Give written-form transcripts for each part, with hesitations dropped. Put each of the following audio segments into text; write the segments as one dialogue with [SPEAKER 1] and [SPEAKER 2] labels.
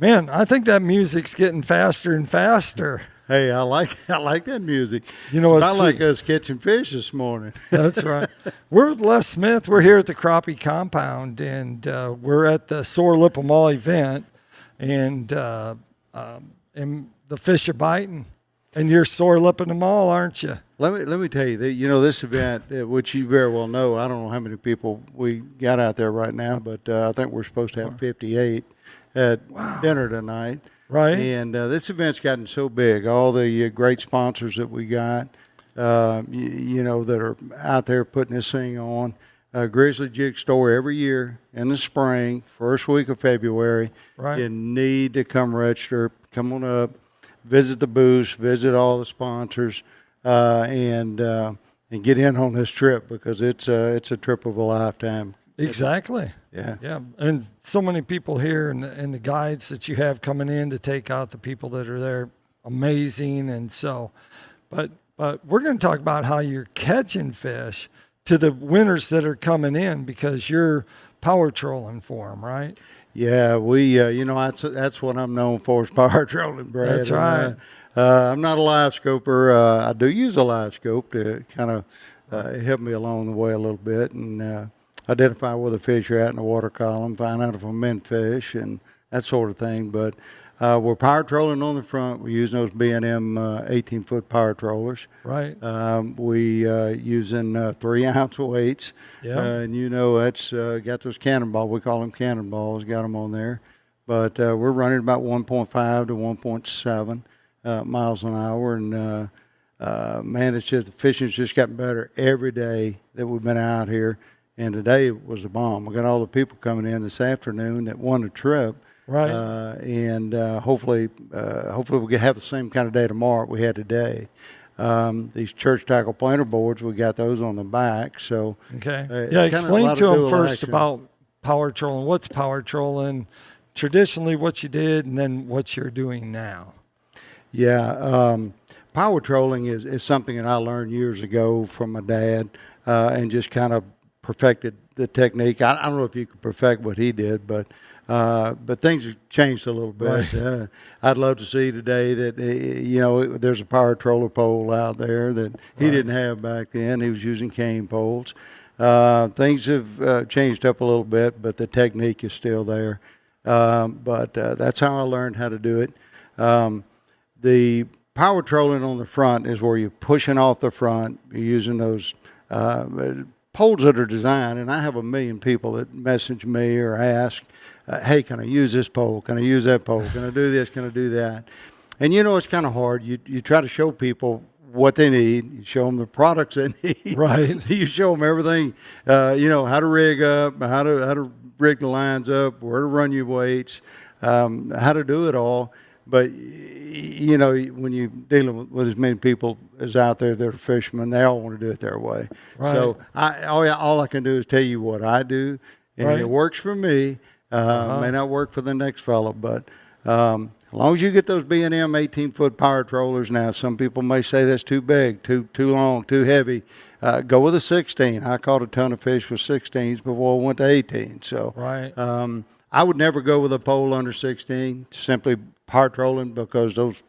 [SPEAKER 1] Man, I think that music's getting faster and faster.
[SPEAKER 2] Hey, I like that music.
[SPEAKER 1] You know,
[SPEAKER 2] it's about like us catching fish this morning.
[SPEAKER 1] That's right. We're with Les Smith. We're here at the Crappie compound, and we're at the Sore Lip 'em All event, and the fish are biting, and you're sore lipping them all, aren't you?
[SPEAKER 2] Let me tell you that this event, which you very well know. I don't know how many people we got out there right now, but I think we're supposed to have 58 at dinner tonight.
[SPEAKER 1] Right.
[SPEAKER 2] And this event's gotten so big. All the great sponsors that we got, that are out there putting this thing on. Grizzly Jig Store every year in the spring, first week of February.
[SPEAKER 1] Right.
[SPEAKER 2] You need to come register. Come on up, visit the booth, visit all the sponsors, and get in on this trip because it's a trip of a lifetime.
[SPEAKER 1] Exactly. Yeah. And so many people here and the guides that you have coming in to take out the people that are there, amazing. And so, but we're going to talk about how you're catching fish to the winners that are coming in because you're power trolling for them, right?
[SPEAKER 2] Yeah, we, that's what I'm known for is power trolling, Brad.
[SPEAKER 1] That's right.
[SPEAKER 2] I'm not a live scoper. I do use a live scope to kind of help me along the way a little bit and identify where the fish are at in the water column, find out if I'm in fish and that sort of thing. But we're power trolling on the front. We're using those B&M 18-foot power trollers.
[SPEAKER 1] Right.
[SPEAKER 2] We using 3-ounce weights.
[SPEAKER 1] Yeah.
[SPEAKER 2] And that's got those cannonballs. We call them cannonballs. Got them on there. But we're running about 1.5 to 1.7 miles an hour. And, man, it's just the fishing's just gotten better every day that we've been out here. And today was a bomb. We got all the people coming in this afternoon that won the trip.
[SPEAKER 1] Right.
[SPEAKER 2] And hopefully we'll have the same kind of day tomorrow we had today. These church tackle planter boards, we got those on the back. So
[SPEAKER 1] okay. Explain to them first about power trolling. What's power trolling? Traditionally, what you did, and then what you're doing now.
[SPEAKER 2] Yeah. Power trolling is something that I learned years ago from my dad and just kind of perfected the technique. I don't know if you could perfect what he did, but things have changed a little bit. Right. I'd love to see today that, there's a power troller pole out there that he didn't have back then. He was using cane poles. Things have changed up a little bit, but the technique is still there. But that's how I learned how to do it. The power trolling on the front is where you're pushing off the front. You're using those poles that are designed, and I have 1 million people that message me or ask, hey, can I use this pole? Can I use that pole? Can I do this? Can I do that? And it's kind of hard. You try to show people what they need. You show them the products they need.
[SPEAKER 1] Right.
[SPEAKER 2] You show them everything, how to rig up, how to rig the lines up, where to run your weights, how to do it all. But, when you're dealing with as many people as out there that are fishermen, they all want to do it their way.
[SPEAKER 1] Right.
[SPEAKER 2] So all I can do is tell you what I do, and it works for me. May not work for the next fellow, but as long as you get those B&M 18-foot power trollers, now some people may say that's too big, too long, too heavy. Go with a 16. I caught a ton of fish with 16s before I went to 18. So I would never go with a pole under 16, simply power trolling, because those,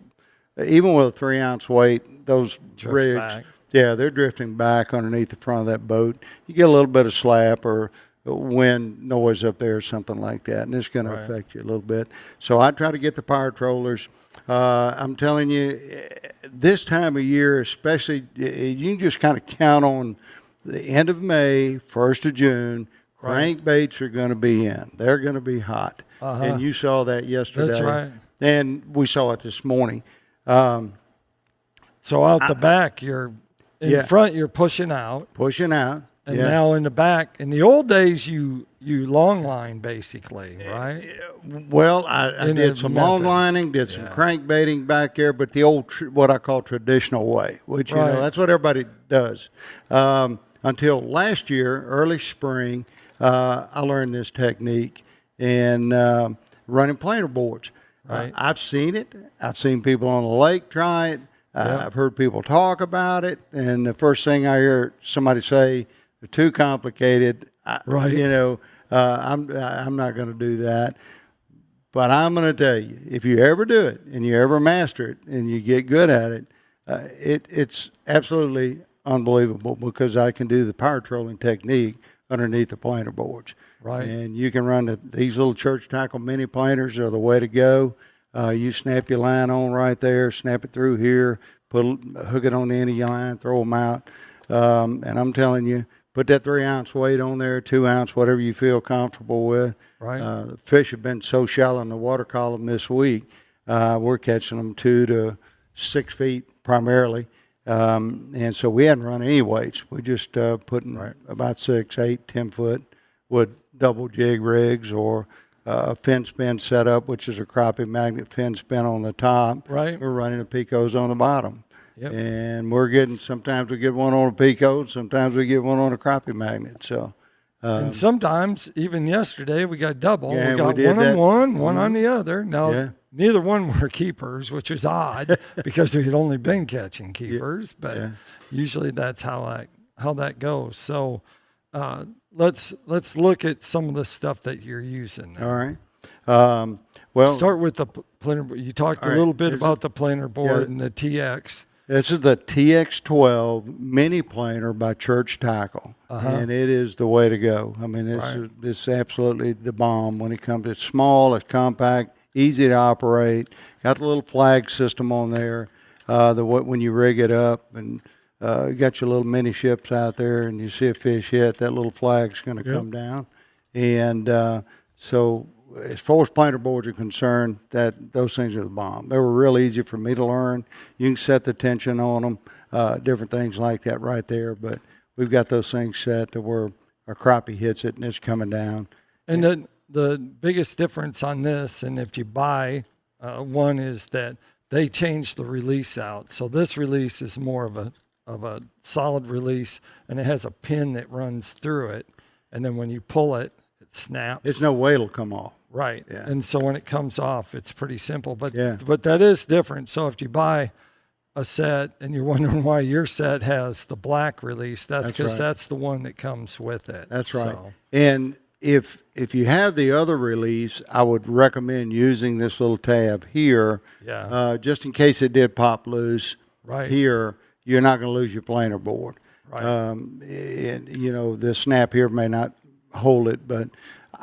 [SPEAKER 2] even with a 3-ounce weight, those rigs,
[SPEAKER 1] back.
[SPEAKER 2] They're drifting back underneath the front of that boat. You get a little bit of slap or wind noise up there or something like that, and it's going to affect you a little bit. So I try to get the power trollers. I'm telling you, this time of year, especially, you can just kind of count on the end of May, 1st of June. Crankbaits are going to be in. They're going to be hot. And you saw that yesterday.
[SPEAKER 1] That's right.
[SPEAKER 2] And we saw it this morning.
[SPEAKER 1] So out the back, you're in front, you're pushing out.
[SPEAKER 2] And
[SPEAKER 1] now in the back, in the old days, you long line basically, right?
[SPEAKER 2] Well, I did some long lining, did some crankbaiting back there, but the old, what I call traditional way, which, that's what everybody does. Until last year, early spring, I learned this technique and running planer boards.
[SPEAKER 1] Right.
[SPEAKER 2] I've seen it. I've seen people on the lake try it. I've heard people talk about it. And the first thing I hear somebody say, they're too complicated. I'm not going to do that. But I'm going to tell you, if you ever do it and you ever master it and you get good at it, it's absolutely unbelievable because I can do the power trolling technique underneath the planer boards.
[SPEAKER 1] Right.
[SPEAKER 2] And you can run these little church tackle mini planers are the way to go. You snap your line on right there, snap it through here, hook it on the end of your line, throw them out. And I'm telling you, put that 3-ounce weight on there, 2-ounce, whatever you feel comfortable with.
[SPEAKER 1] Right.
[SPEAKER 2] The fish have been so shallow in the water column this week. We're catching them 2 to 6 feet primarily. And so we hadn't run any weights. We just putting about 6, 8, 10 foot with double jig rigs or a fin spin setup, which is a crappie magnet fin spin on the top.
[SPEAKER 1] Right.
[SPEAKER 2] We're running the PICOs on the bottom.
[SPEAKER 1] Yep.
[SPEAKER 2] And sometimes we get one on a PICO, sometimes we get one on a crappie magnet. So,
[SPEAKER 1] and sometimes, even yesterday, we got double.
[SPEAKER 2] Yeah,
[SPEAKER 1] we got
[SPEAKER 2] we did
[SPEAKER 1] one
[SPEAKER 2] that.
[SPEAKER 1] on one, one on the other. Now,
[SPEAKER 2] Yeah.
[SPEAKER 1] neither one were keepers, which was odd because we had only been catching keepers. But usually that's how that goes. So let's look at some of the stuff that you're using now.
[SPEAKER 2] all right. Well,
[SPEAKER 1] Start with the planer. You talked a little bit about the planer board and the TX.
[SPEAKER 2] this is the TX12 mini planer by Church Tackle, and it is the way to go. I mean, it's absolutely the bomb when it comes. It's small, it's compact, easy to operate. Got the little flag system on there. When you rig it up, and you got your little mini ships out there, and you see a fish hit, that little flag's going to come down. And so, as far as planer boards are concerned, those things are the bomb. They were real easy for me to learn. You can set the tension on them, different things like that right there. But we've got those things set to where a crappie hits it and it's coming down.
[SPEAKER 1] And the biggest difference on this, and if you buy one, is that they changed the release out. So this release is more of a solid release, and it has a pin that runs through it. And then when you pull it, it snaps.
[SPEAKER 2] There's no way it'll come off.
[SPEAKER 1] Right.
[SPEAKER 2] Yeah.
[SPEAKER 1] And so when it comes off, it's pretty simple. But that is different. So if you buy a set and you're wondering why your set has the black release, that's because that's the one that comes with it.
[SPEAKER 2] That's right.
[SPEAKER 1] So,
[SPEAKER 2] And if you have the other release, I would recommend using this little tab here, just in case it did pop loose.
[SPEAKER 1] Right.
[SPEAKER 2] Here, you're not going to lose your planer board.
[SPEAKER 1] Right.
[SPEAKER 2] And the snap here may not hold it, but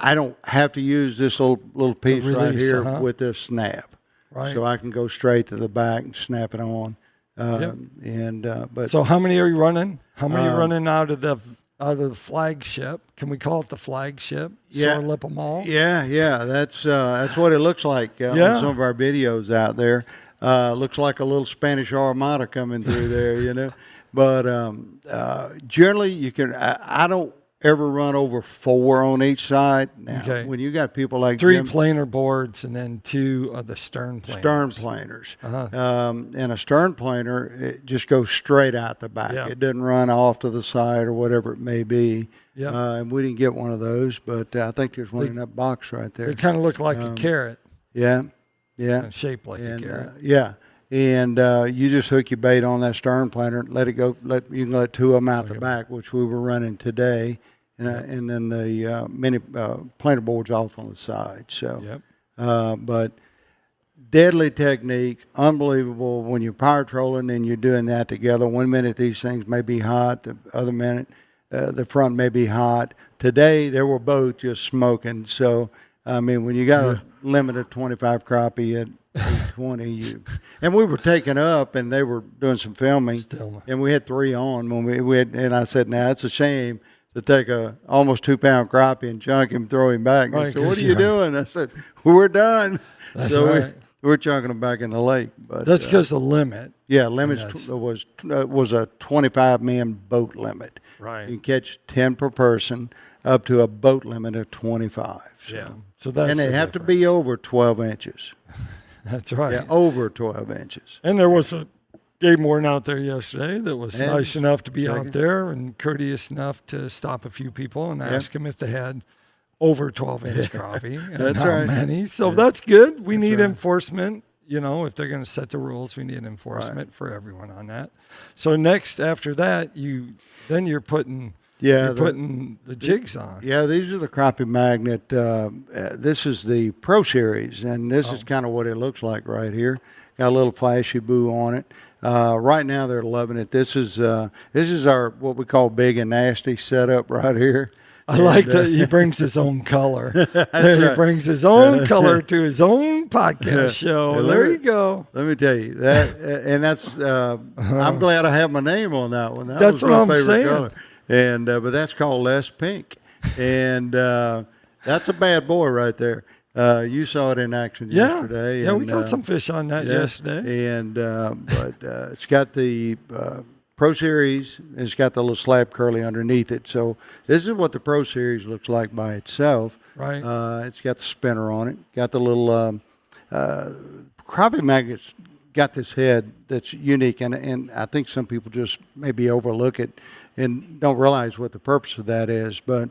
[SPEAKER 2] I don't have to use this little piece right here with this snap.
[SPEAKER 1] Right.
[SPEAKER 2] So I can go straight to the back and snap it on. But
[SPEAKER 1] so how many are you running? How many are running out of the flagship? Can we call it the flagship? Sore Lip 'em all?
[SPEAKER 2] Yeah. That's what it looks like on some of our videos out there. Looks like a little Spanish Armada coming through there, But generally, you can. I don't ever run over 4 on each side. Now, when you got people like
[SPEAKER 1] 3
[SPEAKER 2] Jim,
[SPEAKER 1] planer boards and then 2 of the stern planers.
[SPEAKER 2] stern planers. And a stern planer, it just goes straight out the back.
[SPEAKER 1] Yeah.
[SPEAKER 2] It doesn't run off to the side or whatever it may be. And we didn't get one of those, but I think there's one in that box right there.
[SPEAKER 1] They kind of look like a carrot.
[SPEAKER 2] Yeah.
[SPEAKER 1] Kind of shaped like a carrot.
[SPEAKER 2] And you just hook your bait on that stern planer, let it go. You can let 2 of them out the back, which we were running today, and then the mini planer boards off on the side. So, but deadly technique, unbelievable. When you're power trolling and you're doing that together, 1 minute these things may be hot, the other minute the front may be hot. Today they were both just smoking. So, I mean, when you got a limit of 25 crappie at 20, and we were taking up, and they were doing some filming, and we had 3 on when we had, and I said, "Now it's a shame to take a almost 2-pound crappie and chunk him, throw him back." And I said, "What are you doing?" I said, "We're done."
[SPEAKER 1] That's
[SPEAKER 2] we're chunking them back in the lake. But
[SPEAKER 1] that's because the limit.
[SPEAKER 2] Yeah, limit was a 25-man boat limit.
[SPEAKER 1] Right.
[SPEAKER 2] You can catch 10 per person, up to a boat limit of 25.
[SPEAKER 1] So that's
[SPEAKER 2] and they have to be over 12 inches.
[SPEAKER 1] That's right.
[SPEAKER 2] Yeah, over 12 inches.
[SPEAKER 1] And there was a game warden out there yesterday that was nice enough to be out there and courteous enough to stop a few people and ask them if they had over 12-inch crappie and
[SPEAKER 2] That's
[SPEAKER 1] how
[SPEAKER 2] right.
[SPEAKER 1] many. So that's good. We need enforcement. If they're going to set the rules, we need enforcement for everyone on that. So next, after that, you're putting
[SPEAKER 2] Yeah,
[SPEAKER 1] you're putting the jigs on.
[SPEAKER 2] Yeah, these are the Crappie Magnet. This is the Pro Series, and this is kind of what it looks like right here. Got a little flashy boo on it. Right now they're loving it. This is our what we call big and nasty setup right here.
[SPEAKER 1] I like that he brings his own color. He brings his own color to his own podcast show.
[SPEAKER 2] Yeah,
[SPEAKER 1] there you go.
[SPEAKER 2] Let me tell you that, and that's. I'm glad I have my name on that one.
[SPEAKER 1] That's
[SPEAKER 2] was
[SPEAKER 1] what
[SPEAKER 2] my
[SPEAKER 1] I'm
[SPEAKER 2] favorite
[SPEAKER 1] saying.
[SPEAKER 2] color. And but that's called Les Pink, and that's a bad boy right there. You saw it in action yesterday.
[SPEAKER 1] Yeah,
[SPEAKER 2] and,
[SPEAKER 1] we caught some fish on that yesterday.
[SPEAKER 2] And but it's got the Pro Series, and it's got the little slab curly underneath it. So this is what the Pro Series looks like by itself.
[SPEAKER 1] Right.
[SPEAKER 2] It's got the spinner on it. Got the little Crappie Magnet's got this head that's unique, and I think some people just maybe overlook it and don't realize what the purpose of that is. But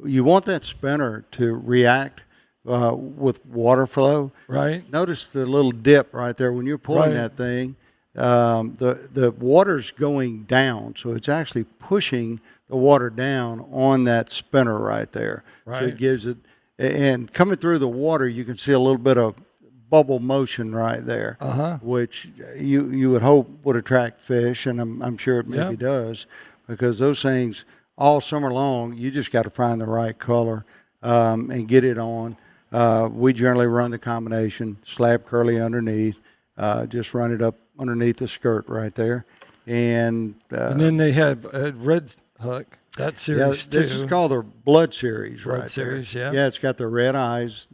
[SPEAKER 2] you want that spinner to react with water flow.
[SPEAKER 1] Right.
[SPEAKER 2] Notice the little dip right there when you're pulling that thing. The water's going down, so it's actually pushing the water down on that spinner right there.
[SPEAKER 1] Right.
[SPEAKER 2] So it gives it, and coming through the water, you can see a little bit of bubble motion right there, which you would hope would attract fish, and I'm sure it maybe does, because those things all summer long, you just got to find the right color and get it on. We generally run the combination slab curly underneath, just run it up underneath the skirt right there, and
[SPEAKER 1] then they have a red hook. That series
[SPEAKER 2] this is called the Blood Series.
[SPEAKER 1] Blood Series,
[SPEAKER 2] there. Yeah, it's got the red eyes,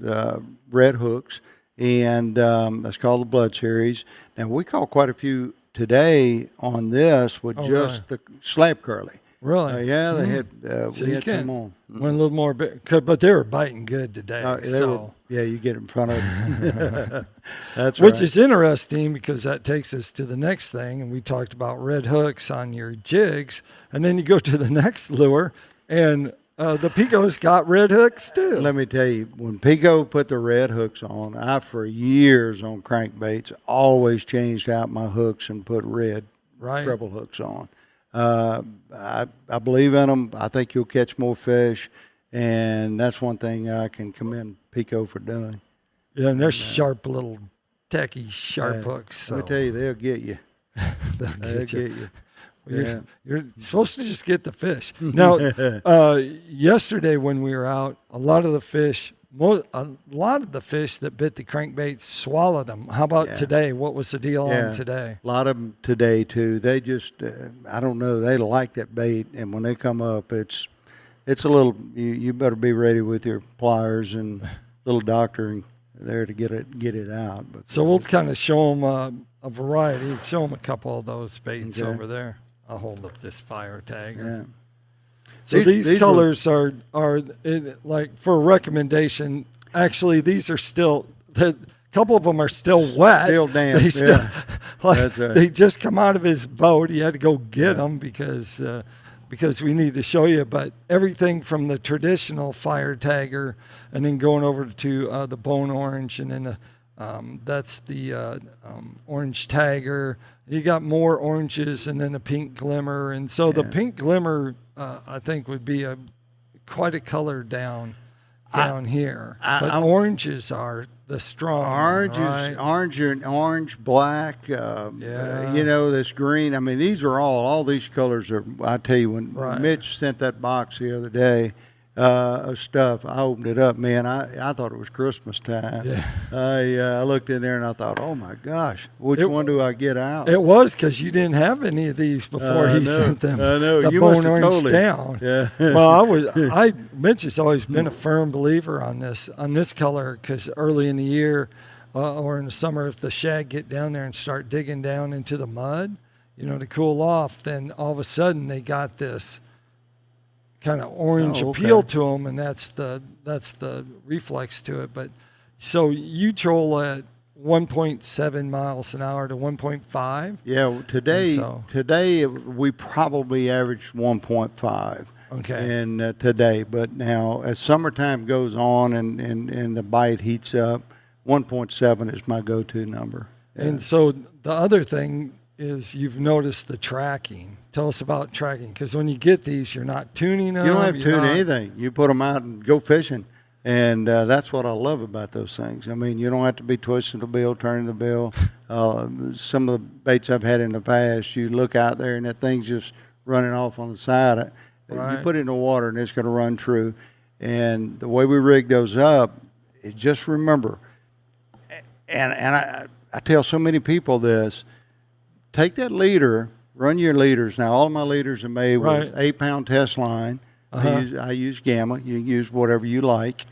[SPEAKER 2] red hooks, and that's called the Blood Series. Now we caught quite a few today on this with just the slab curly.
[SPEAKER 1] Really?
[SPEAKER 2] Yeah, they had.
[SPEAKER 1] So
[SPEAKER 2] we
[SPEAKER 1] you
[SPEAKER 2] had some on.
[SPEAKER 1] Went a little more, but they were biting good today.
[SPEAKER 2] You get in front of them. That's
[SPEAKER 1] Which
[SPEAKER 2] right.
[SPEAKER 1] is interesting, because that takes us to the next thing. And we talked about red hooks on your jigs. And then you go to the next lure, and the PICO's got red hooks too.
[SPEAKER 2] Let me tell you, when PICO put the red hooks on, I, for years on crankbaits, always changed out my hooks and put red treble hooks on. I believe in them. I think you'll catch more fish, and that's one thing I can commend PICO for doing.
[SPEAKER 1] Yeah, and they're sharp little techie hooks. So.
[SPEAKER 2] Let me tell you, they'll get you.
[SPEAKER 1] They'll get you.
[SPEAKER 2] Yeah.
[SPEAKER 1] You're supposed to just get the fish. Now, yesterday when we were out, a lot of the fish that bit the crankbaits swallowed them. How about today? What was the deal on today?
[SPEAKER 2] A lot of them today too. They just, I don't know, they like that bait, and when they come up, it's a little. You better be ready with your pliers and little doctoring there to get it out. But,
[SPEAKER 1] so we'll kind of show them a variety. Show them a couple of those baits over there. I'll hold up this fire tag.
[SPEAKER 2] Yeah.
[SPEAKER 1] So these colors are like, for a recommendation. Actually, these are still, a couple of them are still wet.
[SPEAKER 2] Still damp.
[SPEAKER 1] They still,
[SPEAKER 2] That's right.
[SPEAKER 1] They just come out of his boat. He had to go get them because we need to show you. But everything from the traditional fire tagger, and then going over to the bone orange, and then that's the orange tagger. You got more oranges, and then a pink glimmer. And so the pink glimmer, I think, would be quite a color down here. But oranges are the strong.
[SPEAKER 2] Orange, black. This green. I mean, these are all these colors are. I tell you, when Mitch sent that box the other day of stuff, I opened it up, man. I thought it was Christmas time.
[SPEAKER 1] Yeah.
[SPEAKER 2] I looked in there and I thought, oh my gosh, which one do I get out?
[SPEAKER 1] It was, because you didn't have any of these before he sent them.
[SPEAKER 2] I know.
[SPEAKER 1] The
[SPEAKER 2] You
[SPEAKER 1] bone
[SPEAKER 2] must have
[SPEAKER 1] orange
[SPEAKER 2] told him.
[SPEAKER 1] down.
[SPEAKER 2] Yeah.
[SPEAKER 1] Well, Mitch has always been a firm believer on this color, because early in the year or in the summer, if the shad get down there and start digging down into the mud, to cool off, then all of a sudden they got this kind of orange appeal to them, and that's the reflex to it. But so you troll at 1.7 miles an hour to 1.5.
[SPEAKER 2] Yeah, today we probably averaged 1.5.
[SPEAKER 1] Okay.
[SPEAKER 2] And today, but now as summertime goes on and the bite heats up, 1.7 is my go-to number.
[SPEAKER 1] And so the other thing is, you've noticed the tracking. Tell us about tracking, because when you get these, you're not tuning them.
[SPEAKER 2] You don't have to
[SPEAKER 1] you're
[SPEAKER 2] tune
[SPEAKER 1] not-
[SPEAKER 2] anything. You put them out and go fishing. And that's what I love about those things. I mean, you don't have to be twisting the bill, turning the bill. Some of the baits I've had in the past, you look out there and that thing's just running off on the side. You
[SPEAKER 1] Right.
[SPEAKER 2] put it in the water and it's going to run true. And the way we rig those up, is just remember, and I tell so many people this, take that leader, run your leaders. Now, all of my leaders are made
[SPEAKER 1] Right.
[SPEAKER 2] with 8-pound test line. I use Gamma. You can use whatever you like.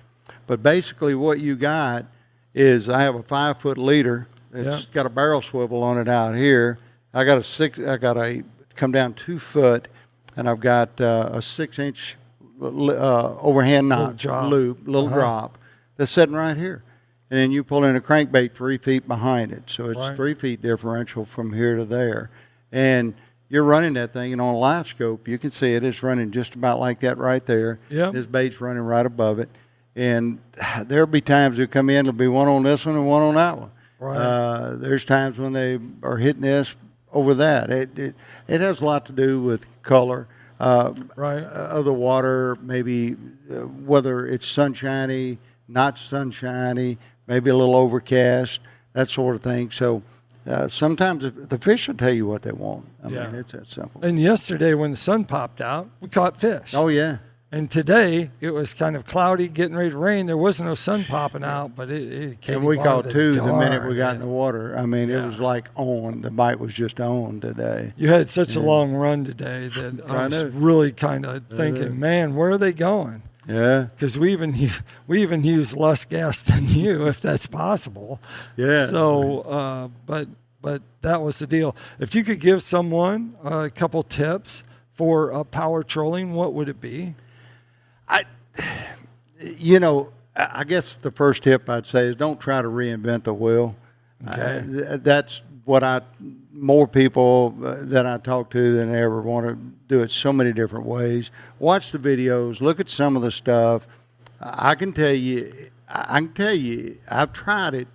[SPEAKER 2] But basically what you got is I have a 5-foot leader. It's got a barrel swivel on it out here. I got a come down 2 foot, and I've got a 6-inch overhand knot loop, little drop that's sitting right here. And then you pull in a crankbait 3 feet behind it. So it's 3 feet differential from here to there. And you're running that thing, and on a live scope, you can see it. It's running just about like that right there.
[SPEAKER 1] Yep.
[SPEAKER 2] This bait's running right above it. And there'll be times they'll come in, there'll be one on this one and one on that one.
[SPEAKER 1] Right.
[SPEAKER 2] There's times when they are hitting this over that. It has a lot to do with color of the water, maybe whether it's sunshiny, not sunshiny, maybe a little overcast, that sort of thing. So sometimes the fish will tell you what they want. I mean, it's that simple.
[SPEAKER 1] And yesterday when the sun popped out, we caught fish.
[SPEAKER 2] Oh, yeah.
[SPEAKER 1] And today it was kind of cloudy, getting ready to rain. There wasn't no sun popping out, but it came.
[SPEAKER 2] And we caught 2 the minute we got
[SPEAKER 1] dark,
[SPEAKER 2] in the water. I mean, it was like on. The bite was just on today.
[SPEAKER 1] You had such a long run today that I was really kind of thinking, man, where are they going?
[SPEAKER 2] Yeah.
[SPEAKER 1] Because we even use less gas than you, if that's possible.
[SPEAKER 2] Yeah.
[SPEAKER 1] So, but that was the deal. If you could give someone a couple tips for power trolling, what would it be?
[SPEAKER 2] I guess the first tip I'd say is don't try to reinvent the wheel.
[SPEAKER 1] Okay.
[SPEAKER 2] That's what more people that I talk to than ever want to do it so many different ways. Watch the videos, look at some of the stuff. I can tell you, I've tried it.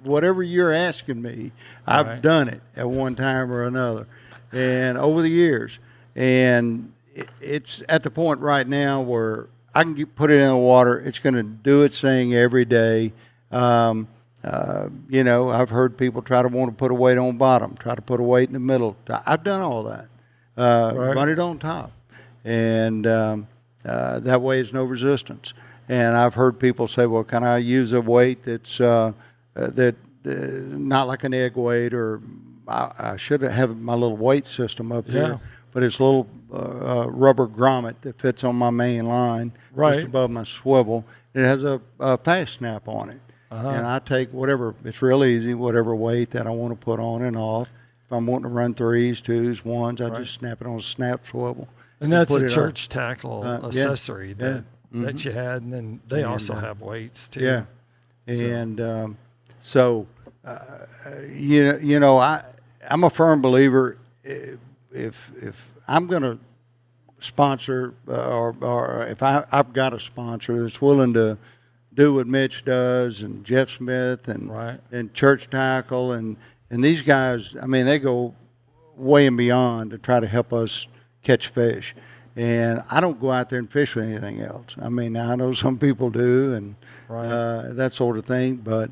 [SPEAKER 2] Whatever you're asking me, I've done it at one time or another, and over the years. And it's at the point right now where I can put it in the water. It's going to do its thing every day. I've heard people try to want to put a weight on bottom, try to put a weight in the middle. I've done all that. Run it on top. And that way it's no resistance. And I've heard people say, well, can I use a weight that's not like an egg weight, or I should have my little weight system up here. But it's a little rubber grommet that fits on my main line just above my swivel. It has a fast snap on it. And I take whatever, it's real easy, whatever weight that I want to put on and off. If I'm wanting to run 3s, 2s, 1s, I just snap it on a snap swivel.
[SPEAKER 1] And that's a church tackle accessory that you had, and then they also have weights too.
[SPEAKER 2] Yeah. And I'm a firm believer. If I'm going to sponsor, or if I've got a sponsor that's willing to do what Mitch does, and Jeff Smith, and Church Tackle, and these guys, I mean, they go way and beyond to try to help us catch fish. And I don't go out there and fish with anything else. I mean, I know some people do, and that sort of thing, but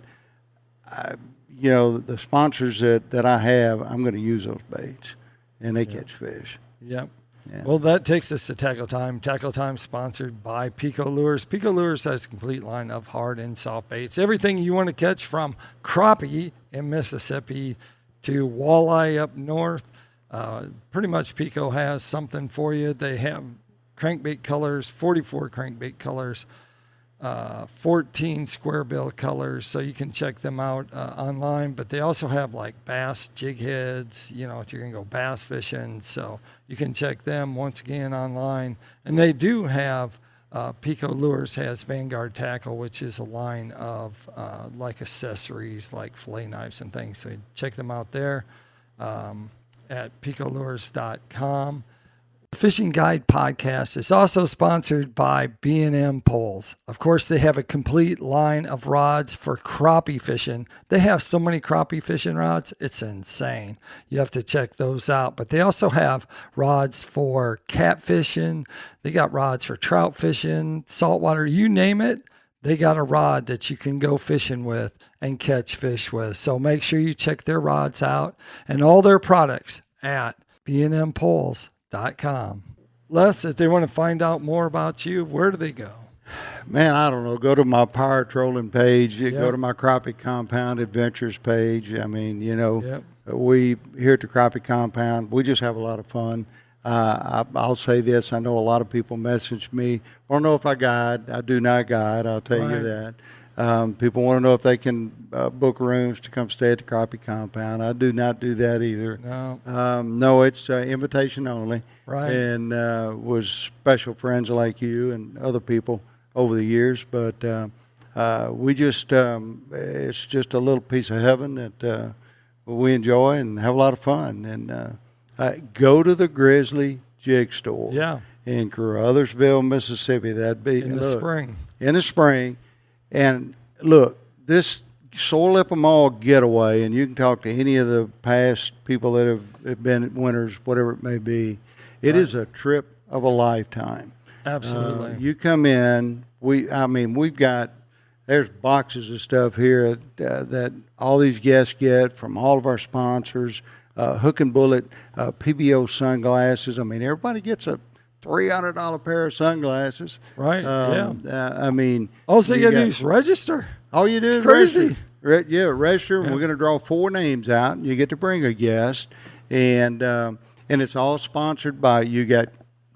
[SPEAKER 2] the sponsors that I have, I'm going to use those baits, and they catch fish.
[SPEAKER 1] Yep. Yeah. Well, that takes us to Tackle Time. Tackle Time sponsored by PICO Lures. PICO Lures has a complete line of hard and soft baits. Everything you want to catch, from crappie in Mississippi to walleye up north. Pretty much PICO has something for you. They have crankbait colors, 44 crankbait colors, 14 square bill colors, so you can check them out online. But they also have like bass jig heads, if you're going to go bass fishing, so you can check them once again online. And they do have PICO Lures has Vanguard Tackle, which is a line of like accessories like fillet knives and things, so check them out there at PicoLures.com. Fishing Guide podcast is also sponsored by B&M Poles. Of course, they have a complete line of rods for crappie fishing. They have so many crappie fishing rods, it's insane. You have to check those out. But they also have rods for catfishing. They got rods for trout fishing, saltwater, you name it. They got a rod that you can go fishing with and catch fish with. So make sure you check their rods out and all their products at bnmpoles.com. Les, if they want to find out more about you, where do they go?
[SPEAKER 2] Man, I don't know. Go to my power trolling page.
[SPEAKER 1] Yep.
[SPEAKER 2] Go to my Crappie Compound Adventures page. I mean,
[SPEAKER 1] Yep.
[SPEAKER 2] we here at the Crappie Compound, we just have a lot of fun. I'll say this. I know a lot of people message me. Want to know if I guide. I do not guide. I'll tell you that. People want to know if they can book rooms to come stay at the Crappie Compound. I do not do that either.
[SPEAKER 1] No.
[SPEAKER 2] No, it's invitation only.
[SPEAKER 1] Right.
[SPEAKER 2] And was special friends like you and other people over the years. But we just, it's just a little piece of heaven that we enjoy and have a lot of fun. And go to the Grizzly Jig Store.
[SPEAKER 1] Yeah.
[SPEAKER 2] In Caruthersville, Mississippi. That'd be
[SPEAKER 1] In the spring.
[SPEAKER 2] In the spring. And look, this Soil Lipper Mall getaway, and you can talk to any of the past people that have been winners, whatever it may be. It is a trip of a lifetime.
[SPEAKER 1] Absolutely.
[SPEAKER 2] You come in, we've got, there's boxes of stuff here that all these guests get from all of our sponsors. Hook and Bullet PBO sunglasses. I mean, everybody gets a $300 pair of sunglasses.
[SPEAKER 1] Right. Yeah.
[SPEAKER 2] I mean,
[SPEAKER 1] All you got to do is register.
[SPEAKER 2] All you do
[SPEAKER 1] It's
[SPEAKER 2] is
[SPEAKER 1] crazy.
[SPEAKER 2] register.
[SPEAKER 1] Yeah.
[SPEAKER 2] We're going to draw 4 names out, and you get to bring a guest, and it's all sponsored by. You got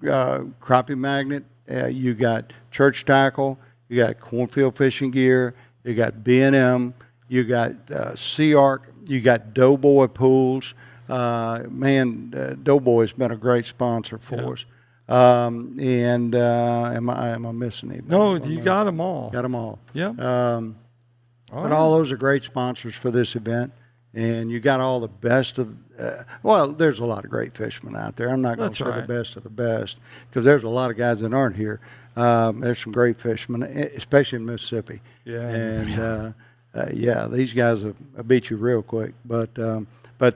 [SPEAKER 2] Crappie Magnet, you got Church Tackle, you got Cornfield Fishing Gear, you got B&M, you got Sea Arc, you got Doughboy Pools. Doughboy's been a great sponsor for us. Am I missing anybody?
[SPEAKER 1] No, you got them all.
[SPEAKER 2] Got them all.
[SPEAKER 1] Yeah.
[SPEAKER 2] But all those are great sponsors for this event, and you got all the best of. Well, there's a lot of great fishermen out there. I'm not going to say the best of the best because there's a lot of guys that aren't here. There's some great fishermen, especially in Mississippi.
[SPEAKER 1] Yeah.
[SPEAKER 2] And these guys will beat you real quick. But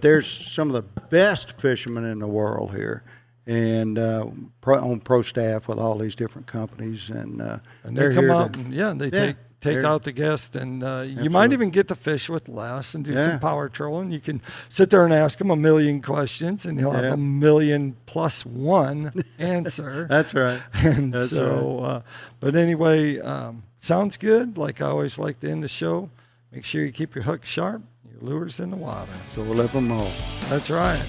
[SPEAKER 2] there's some of the best fishermen in the world here. And on pro staff with all these different companies, and
[SPEAKER 1] they come out and they take out the guest, and you might even get to fish with Les and do some power trolling. You can sit there and ask him a million questions, and he'll have a million plus one answer.
[SPEAKER 2] That's right.
[SPEAKER 1] And
[SPEAKER 2] That's right.
[SPEAKER 1] But anyway, sounds good. Like I always like to end the show. Make sure you keep your hook sharp, your lures in the water.
[SPEAKER 2] So we'll let them all.
[SPEAKER 1] That's right.